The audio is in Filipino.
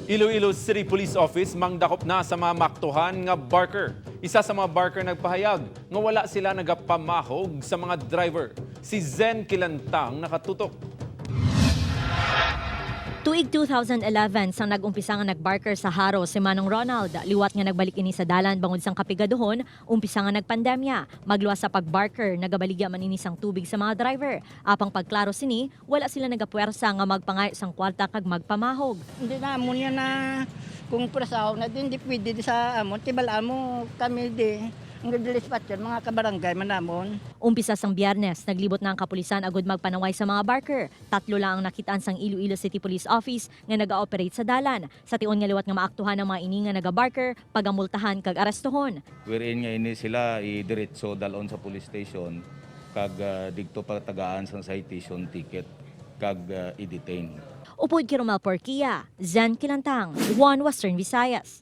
Iloilo City Police Office mangdakop na sa mga maktuhan nga barker. Isa sa mga barker nagpahayag nga wala sila nagapamahog sa mga driver. Si Zen Kilantang nakatutok. Tuig 2011 sang nag-umpisa nga nagbarker sa Haro si Manong Ronald, liwat nga nagbalik ini sa dalan bangod sang kapigaduhon, umpisa nga nagpandemya. Magluwas sa pagbarker, nagabaligya man ini sang tubig sa mga driver. Apang pagklaro sini, wala sila nagapuwersa nga magpangay sang kwarta kag magpamahog. Hindi na amon yan na kung prasaw na din, di pwede di sa amon. Tibala mo kami di. Ang dispatcher, mga kabarangay manamon. Umpisa sang Biyernes, naglibot na ang kapulisan agud magpanaway sa mga barker. 3 lang ang nakitaan sang Iloilo City Police Office nga naga-operate sa dalan. Sa tion nga liwat nga maaktuhan ang mga ini nga naga-barker, pagamultahan kag arestohon. Wherein nga ini sila idiretso dalon sa police station kag digto pa tagaan sang citation ticket kag i-detain. Upod kay Romel Porquia, Zen Kilantang, One Western Visayas.